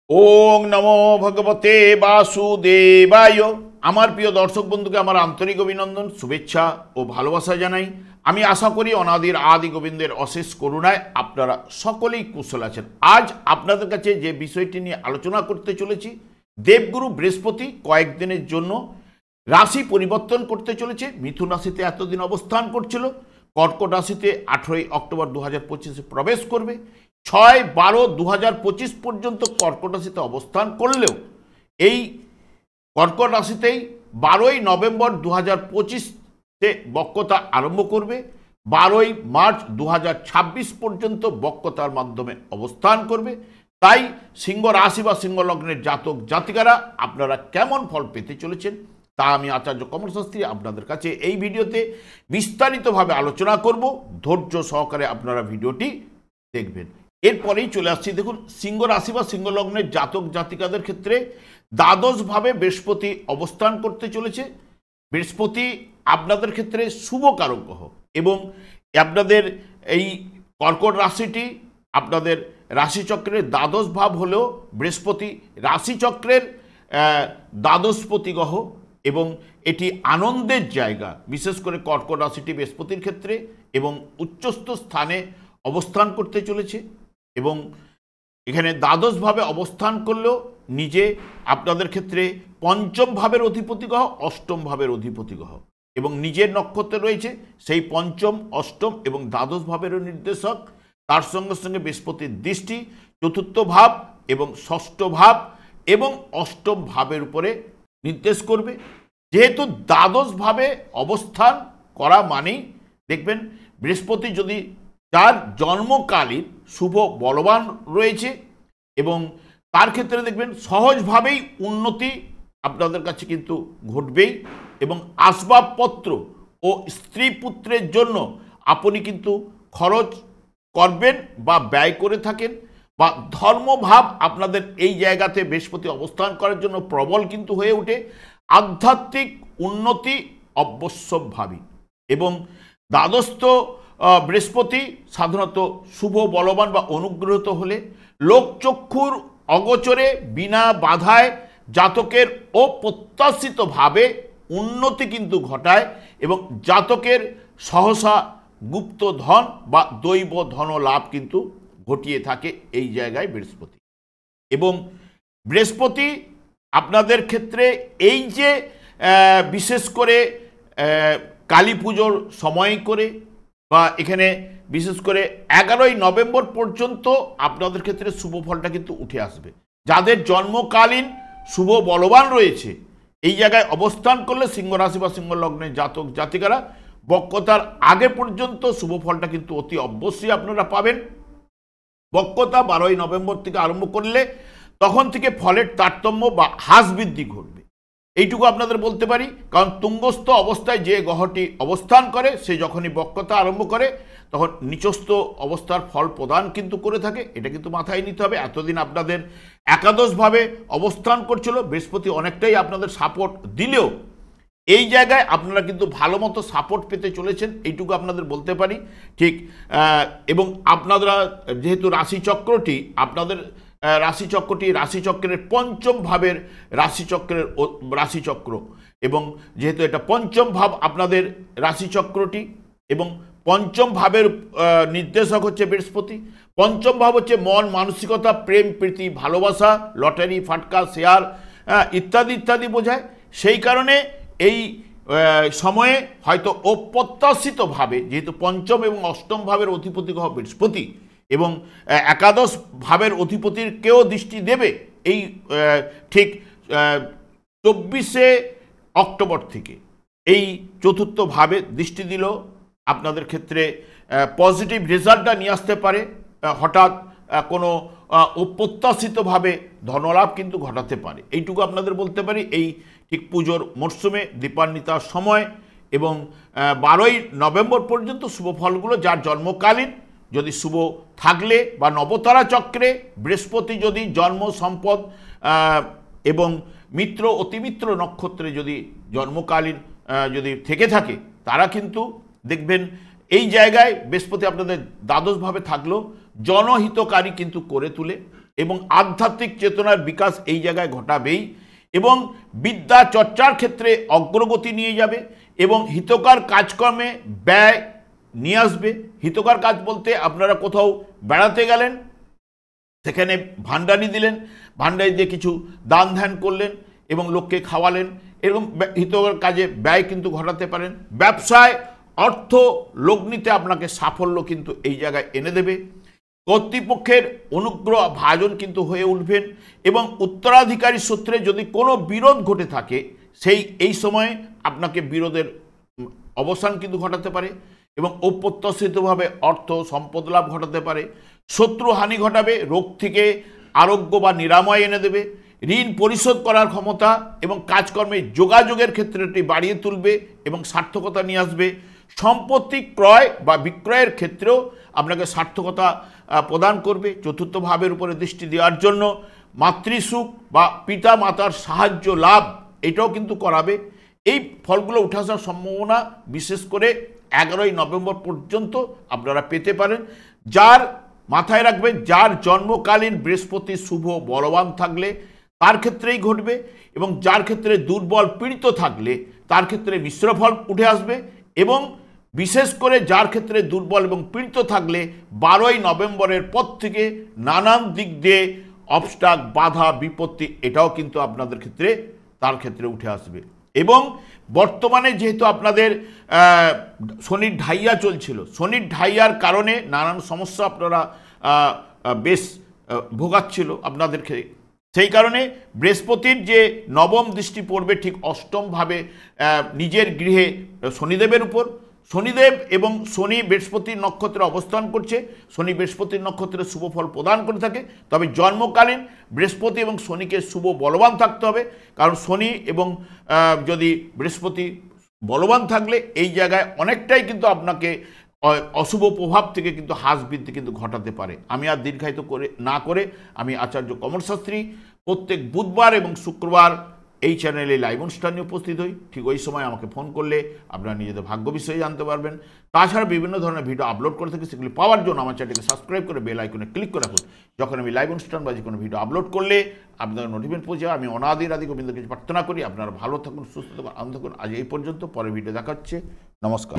ওং নমো ভগবতে বাসুদেবায়। আমার প্রিয় দর্শক বন্ধুকে আমার আন্তরিক অভিনন্দন, শুভেচ্ছা ও ভালোবাসা জানাই। আমি আশা করি অনাদির আদি গোবিন্দের অশেষ করুণায় আপনারা সকলেই কুশল আছেন। আজ আপনাদের কাছে যে বিষয়টি নিয়ে আলোচনা করতে চলেছি, দেবগুরু বৃহস্পতি কয়েকদিনের জন্য রাশি পরিবর্তন করতে চলেছে। মিথুন রাশিতে এতদিন অবস্থান করছিল, কর্কট রাশিতে 18 অক্টোবর 2025 প্রবেশ করবে। 6-12-2025 পর্যন্ত কর্কট রাশিতে অবস্থান করলেও এই কর্কট রাশিতেই 12 নভেম্বর 2025 বক্রতা আরম্ভ করবে। 12 মার্চ 2026 পর্যন্ত বক্রতার মাধ্যমে অবস্থান করবে। তাই সিংহ রাশি বা সিংহ লগ্নের জাতক জাতিকারা আপনারা কেমন ফল পেতে চলেছেন তা আমি আচার্য কমল শাস্ত্রী আপনাদের কাছে এই ভিডিওতে বিস্তারিতভাবে আলোচনা করব। ধৈর্য সহকারে আপনারা ভিডিওটি দেখবেন। এরপরেই চলে আসছি, দেখুন সিংহ রাশি বা সিংহ লগ্নের জাতক জাতিকাদের ক্ষেত্রে দ্বাদশভাবে বৃহস্পতি অবস্থান করতে চলেছে। বৃহস্পতি আপনাদের ক্ষেত্রে শুভ কারক গ্রহ এবং আপনাদের এই কর্কট রাশিটি আপনাদের রাশিচক্রের দ্বাদশ ভাব হলেও বৃহস্পতি রাশিচক্রের দ্বাদশপতি গ্রহ এবং এটি আনন্দের জায়গা, বিশেষ করে কর্কট রাশিটি বৃহস্পতির ক্ষেত্রে এবং উচ্চস্থ স্থানে অবস্থান করতে চলেছে। এবং এখানে দ্বাদশভাবে অবস্থান করলেও নিজে আপনাদের ক্ষেত্রে পঞ্চম ভাবের অধিপতি গ্রহ, অষ্টম ভাবের অধিপতি গ্রহ এবং নিজের নক্ষত্রে রয়েছে সেই পঞ্চম, অষ্টম এবং দ্বাদশ ভাবেরও নির্দেশক। তার সঙ্গে সঙ্গে বৃহস্পতির দৃষ্টি চতুর্থ ভাব এবং ষষ্ঠ ভাব এবং অষ্টম ভাবের উপরে নির্দেশ করবে। যেহেতু দ্বাদশভাবে অবস্থান করা মানেই দেখবেন বৃহস্পতি যদি তার জন্মকালীন শুভ বলবান রয়েছে এবং তার ক্ষেত্রে দেখবেন সহজভাবেই উন্নতি আপনাদের কাছে কিন্তু ঘটবেই এবং আসবাবপত্র ও স্ত্রী পুত্রের জন্য আপনি কিন্তু খরচ করবেন বা ব্যয় করে থাকেন বা ধর্মভাব আপনাদের এই জায়গাতে বৃহস্পতি অবস্থান করার জন্য প্রবল কিন্তু হয়ে ওঠে। আধ্যাত্মিক উন্নতি অবশ্যম্ভাবী এবং দ্বাদস্থ বৃহস্পতি সাধারণত শুভ বলবান বা অনুগ্রহিত হলে লোকচক্ষুর অগোচরে বিনা বাধায় জাতকের অপ্রত্যাশিতভাবে উন্নতি কিন্তু ঘটায় এবং জাতকের সহসা গুপ্ত ধন বা দৈব ধন লাভ কিন্তু ঘটিয়ে থাকে এই জায়গায় বৃহস্পতি। এবং বৃহস্পতি আপনাদের ক্ষেত্রে এই যে বিশেষ করে কালী পুজোর সময় করে বা এখানে বিশেষ করে 11 নভেম্বর পর্যন্ত আপনাদের ক্ষেত্রে শুভ ফলটা কিন্তু উঠে আসবে। যাদের জন্মকালীন শুভ বলবান রয়েছে এই জায়গায় অবস্থান করলে সিংহ রাশি বা সিংহ লগ্নের জাতক জাতিকারা বক্রতার আগে পর্যন্ত শুভ ফলটা কিন্তু অতি অবশ্যই আপনারা পাবেন। বক্রতা 12 নভেম্বর থেকে আরম্ভ করলে তখন থেকে ফলের তারতম্য বা হ্রাস বৃদ্ধি ঘটবে, এইটুকু আপনাদের বলতে পারি। কারণ তুঙ্গস্থ অবস্থায় যে গ্রহটি অবস্থান করে সে যখনই বক্রতা আরম্ভ করে তখন নিচস্থ অবস্থার ফল প্রদান কিন্তু করে থাকে, এটা কিন্তু মাথায় নিতে হবে। এতদিন আপনাদের একাদশভাবে অবস্থান করছিল, বৃহস্পতি অনেকটাই আপনাদের সাপোর্ট দিলেও এই জায়গায় আপনারা কিন্তু ভালো মতো সাপোর্ট পেতে চলেছেন, এইটুকু আপনাদের বলতে পারি। ঠিক এবং আপনারা যেহেতু রাশিচক্রটি আপনাদের রাশিচক্রের পঞ্চম ভাবের রাশিচক্র এবং যেহেতু এটা পঞ্চম ভাব আপনাদের রাশিচক্রটি এবং পঞ্চম ভাবের নির্দেশক হচ্ছে বৃহস্পতি। পঞ্চম ভাব হচ্ছে মন, মানসিকতা, প্রেম, প্রীতি, ভালোবাসা, লটারি, ফাটকা, শেয়ার ইত্যাদি ইত্যাদি বোঝায়। সেই কারণে এই সময়ে হয়তো অপ্রত্যাশিতভাবে যেহেতু পঞ্চম এবং অষ্টম ভাবের অধিপতি গ্রহ বৃহস্পতি এবং একাদশ ভাবের অধিপতির কেউ দৃষ্টি দেবে এই ঠিক 24 অক্টোবর থেকে এই চতুর্থ ভাবে দৃষ্টি দিল আপনাদের ক্ষেত্রে পজিটিভ রেজাল্টটা নিয়ে আসতে পারে। হঠাৎ কোনো অপ্রত্যাশিতভাবে ধনলাভ কিন্তু ঘটাতে পারে, এইটুকু আপনাদের বলতে পারি। এই ঠিক পুজোর মরশুমে দীপান্বিতার সময় এবং 12 নভেম্বর পর্যন্ত শুভ ফলগুলো যার জন্মকালীন যদি শুভ থাকলে বা নবতারা চক্রে বৃহস্পতি যদি জন্ম, সম্পদ এবং মিত্র, অতিমিত্র নক্ষত্রে যদি জন্মকালীন যদি থেকে থাকে তারা কিন্তু দেখবেন এই জায়গায় বৃহস্পতি আপনাদের দ্বাদশভাবে থাকলেও জনহিতকারী কিন্তু করে তুলে এবং আধ্যাত্মিক চেতনার বিকাশ এই জায়গায় ঘটাবেই, এবং বিদ্যা চর্চার ক্ষেত্রে অগ্রগতি নিয়ে যাবে এবং হিতকর কাজকর্মে ব্যয় নিয়ে আসবে। হিতকর কাজ বলতে আপনারা কোথাও বেড়াতে গেলেন, সেখানে ভান্ডারি দিলেন, ভান্ডারি দিয়ে কিছু দান ধ্যান করলেন এবং লোককে খাওয়ালেন, এরকম হিতকর কাজে ব্যয় কিন্তু ঘটাতে পারেন। ব্যবসায় অর্থ লগ্নিতে আপনাকে সাফল্য কিন্তু এই জায়গায় এনে দেবে। কর্তৃপক্ষের অনুগ্রহ ভাজন কিন্তু হয়ে উঠবেন এবং উত্তরাধিকারী সূত্রে যদি কোনো বিরোধ ঘটে থাকে এই সময়ে আপনাকে বিরোধের অবসান কিন্তু ঘটাতে পারে এবং অপ্রত্যাশিতভাবে অর্থ সম্পদ লাভ ঘটাতে পারে। শত্রু হানি ঘটাবে, রোগ থেকে আরোগ্য বা নিরাময় এনে দেবে। ঋণ পরিশোধ করার ক্ষমতা এবং কাজকর্মে যোগাযোগের ক্ষেত্রটি বাড়িয়ে তুলবে এবং সার্থকতা নিয়ে আসবে। সম্পত্তি ক্রয় বা বিক্রয়ের ক্ষেত্রেও আপনাকে সার্থকতা প্রদান করবে। চতুর্থ ভাবের উপরে দৃষ্টি দেওয়ার জন্য মাতৃসুখ বা পিতা মাতার সাহায্য লাভ এটাও কিন্তু করাবে। এই ফলগুলো উঠে আসার সম্ভাবনা বিশেষ করে 11ই নভেম্বর পর্যন্ত আপনারা পেতে পারেন। যার মাথায় রাখবেন, যার জন্মকালীন বৃহস্পতি শুভ বলবান থাকলে তার ক্ষেত্রেই ঘটবে, এবং যার ক্ষেত্রে দুর্বল পীড়িত থাকলে তার ক্ষেত্রে মিশ্র ফল উঠে আসবে। এবং বিশেষ করে যার ক্ষেত্রে দুর্বল এবং পীড়িত থাকলে 12ই নভেম্বরের পর থেকে নানান দিক দিয়ে অবস্টাক, বাধা, বিপত্তি এটাও কিন্তু আপনাদের ক্ষেত্রে তার ক্ষেত্রে উঠে আসবে। এবং বর্তমানে যেহেতু আপনাদের শনির ঢাইয়া চলছিল, শনির ঢাইয়ার কারণে নানান সমস্যা আপনারা বেশ ভোগাচ্ছিল আপনাদেরকে, সেই কারণে বৃহস্পতির যে নবম দৃষ্টি পড়বে ঠিক অষ্টমভাবে নিজের গৃহে শনিদেবের উপর। শনিদেব এবং শনি বৃহস্পতির নক্ষত্রে অবস্থান করছে। শনি বৃহস্পতির নক্ষত্রে শুভ ফল প্রদান করে থাকে, তবে জন্মকালীন বৃহস্পতি এবং শনিকে শুভ বলবান থাকতে হবে। কারণ শনি এবং যদি বৃহস্পতি বলবান থাকলে এই জায়গায় অনেকটাই কিন্তু আপনাকে অশুভ প্রভাব থেকে কিন্তু হ্রাস বৃদ্ধি কিন্তু ঘটাতে পারে। আমি আর দীর্ঘায়িত না করে আমি আচার্য কমল শাস্ত্রী প্রত্যেক বুধবার এবং শুক্রবার এই চ্যানেলে লাইভ অনুষ্ঠানে উপস্থিত হই। ঠিক ওই সময় আমাকে ফোন করলে আপনারা নিজেদের ভাগ্য বিষয়ে জানতে পারবেন। তাছাড়া বিভিন্ন ধরনের ভিডিও আপলোড করে থাকি, সেগুলি পাওয়ার জন্য আমার চ্যানেলকে সাবস্ক্রাইব করে বেল আইকনে ক্লিক করে রাখুন। যখন আমি লাইভ অনুষ্ঠান বা যে কোনো ভিডিও আপলোড করলে আপনাদের নোটিফিকেশন পৌঁছে যাবে। আমি অনাদি আদি গোবিন্দের কাছে প্রার্থনা করি আপনারা ভালো থাকুন, সুস্থ থাকুন, আনন্দ থাকুন। আজ এই পর্যন্ত, পরের ভিডিও দেখা হচ্ছে। নমস্কার।